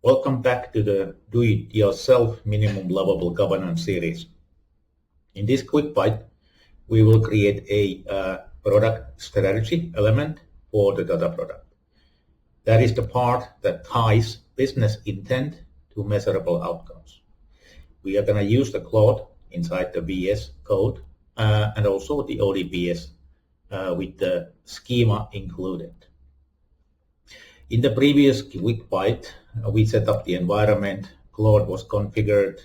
Welcome back to the Do-It-Yourself Minimum Lovable Governance series. In this Quickbite, we will create a product strategy element for the data product. That is the part that ties business intent to measurable outcomes. We are going to use the Claude inside the VS Code and also the ODPS with the schema included. In the previous Quickbite, we set up the environment, Claude was configured,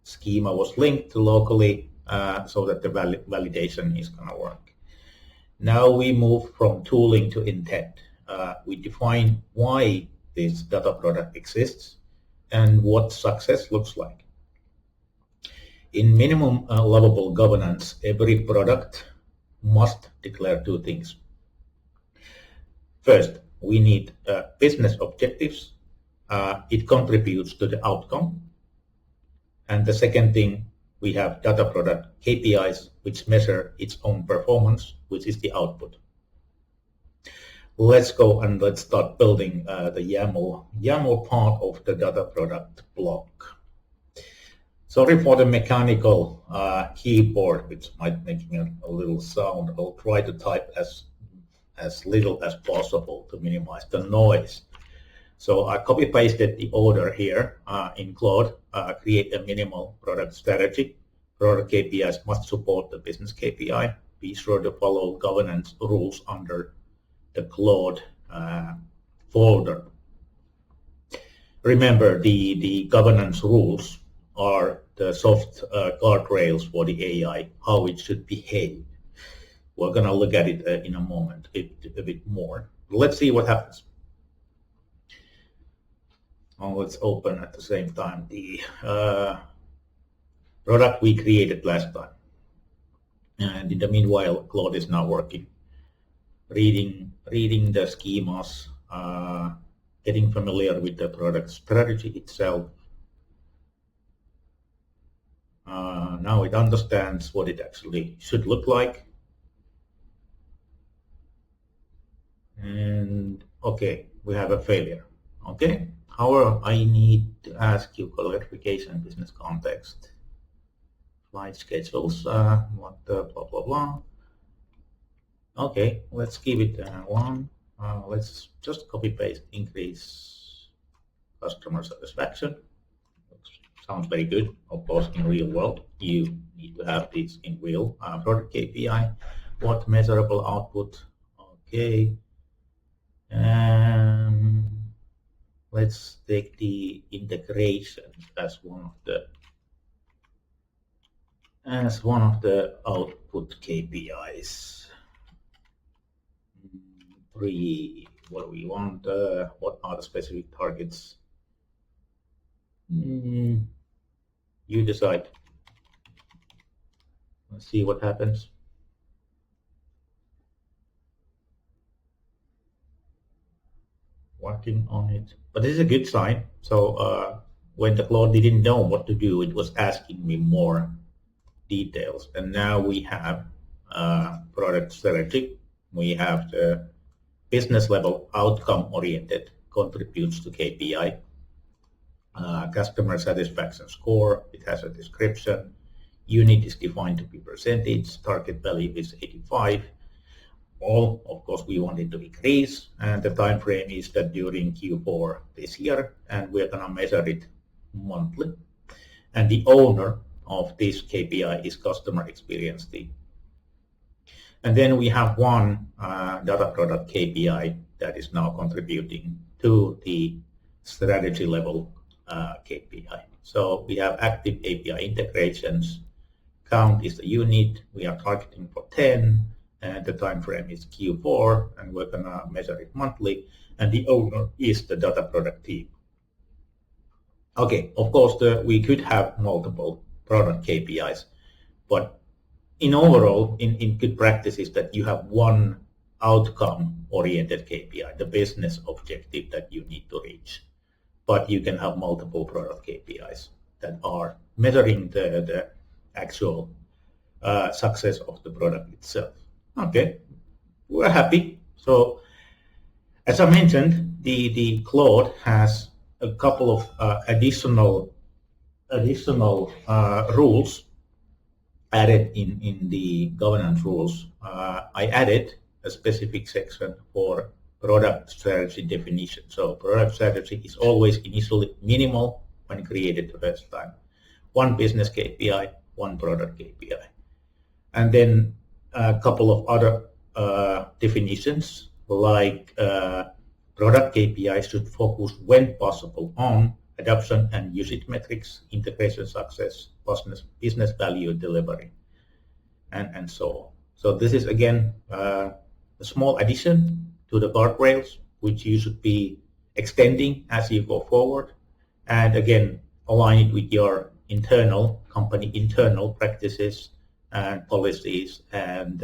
schema was linked locally so that the validation is going to work. Now we move from tooling to intent. We define why this data product exists and what success looks like. In minimum lovable governance, every product must declare two things. First, we need business objectives. It contributes to the outcome. And the second thing, we have data product KPIs, which measure its own performance, which is the output. Let's go and let's start building the YAML part of the data product block. Sorry for the mechanical keyboard, which might make a little sound. I'll try to type as little as possible to minimize the noise. So I copy-pasted the order here in Claude, create a minimal product strategy. Product KPIs must support the business KPI. Be sure to follow governance rules under the Claude folder. Remember, the governance rules are the soft guardrails for the AI, how it should behave. We're going to look at it in a moment a bit more. Let's see what happens. Let's open at the same time the product we created last time. And in the meanwhile, Claude is now working, reading the schemas, getting familiar with the product strategy itself. Now it understands what it actually should look like. And okay, we have a failure. Okay, however, I need to ask you clarification, business context, flight schedules, what blah blah blah. Okay, let's give it one. Let's just copy paste, increase customer satisfaction. Sounds very good. Of course, in real world, you need to have this in real product KPI. What measurable output? Okay. Let's take the integration as one of the output KPIs. What do we want? What are the specific targets? You decide. Let's see what happens. Working on it, but this is a good sign. So when the Claude didn't know what to do, it was asking me more details. And now we have product strategy. We have the business level outcome oriented contributes to KPI. Customer satisfaction score, it has a description. Unit is defined to be percentage. Target value is 85. All, of course, we want it to increase, and the time frame is that during Q4 this year, and we're going to measure it monthly. And the owner of this KPI is customer experience team. And then we have one data product KPI that is now contributing to the strategy level KPI. So we have active API integrations. Count is the unit. We are targeting for 10. And the time frame is Q4, and we're going to measure it monthly. And the owner is the data product team. Okay, of course, we could have multiple product KPIs, but in overall, in good practice is that you have one outcome-oriented KPI, the business objective that you need to reach. But you can have multiple product KPIs that are measuring the actual success of the product itself. Okay, we're happy. So as I mentioned, the Claude has a couple of additional rules added in the governance rules. I added a specific section for product strategy definition. So product strategy is always initially minimal when created the first time. One business KPI, one product KPI. And then a couple of other definitions, like product KPIs should focus when possible on adoption and usage metrics, integration success, business value delivery, and so on. So this is again a small addition to the guardrails, which you should be extending as you go forward, and again align it with your company internal practices and policies and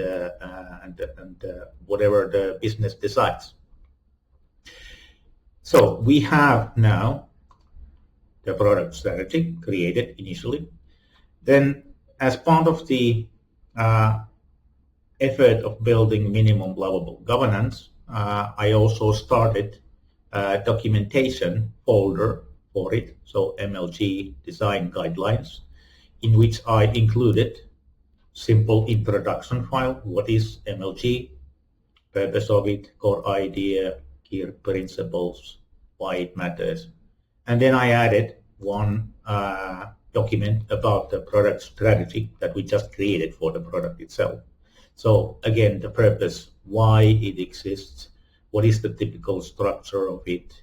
whatever the business decides. So we have now the product strategy created initially. Then, as part of the effort of building minimum lovable governance, I also started a documentation folder for it, so MLG Design Guidelines, in which I included simple introduction file. What is MLG? Purpose of it, core idea, key principles, why it matters. And then I added one document about the product strategy that we just created for the product itself. So again, the purpose, why it exists, what is the typical structure of it,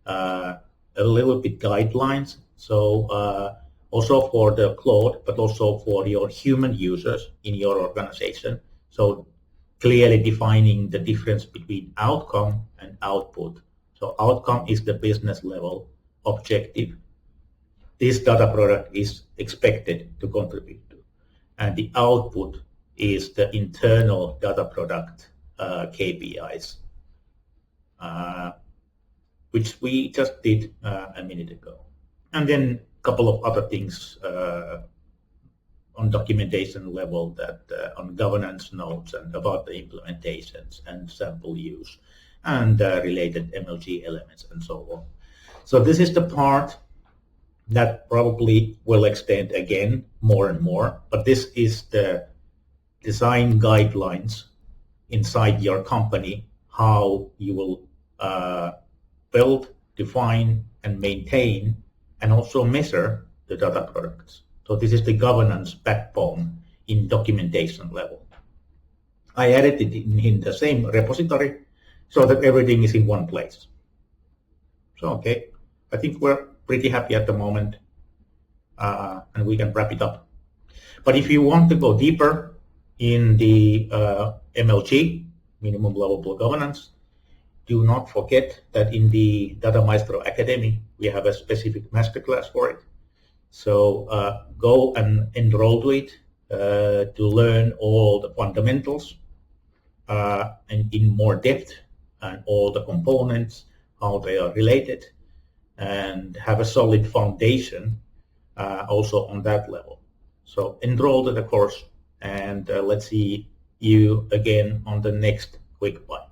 a little bit guidelines. So also for the Claude, but also for your human users in your organization. So clearly defining the difference between outcome and output. So outcome is the business level objective this data product is expected to contribute to. And the output is the internal data product KPIs, which we just did a minute ago. And then a couple of other things on documentation level, that on governance notes and about the implementations and sample use and related MLG elements and so on. So this is the part that probably will extend again more and more, but this is the design guidelines inside your company, how you will build, define, and maintain, and also measure the data products. So this is the governance backbone in documentation level. I added it in the same repository so that everything is in one place. So, okay, I think we're pretty happy at the moment, and we can wrap it up. But if you want to go deeper in the MLG, Minimum Lovable Governance, do not forget that in the Data Maestro Academy, we have a specific masterclass for it. So go and enroll to it to learn all the fundamentals and in more depth, and all the components, how they are related, and have a solid foundation also on that level. So enroll to the course, and let's see you again on the next Quickbite.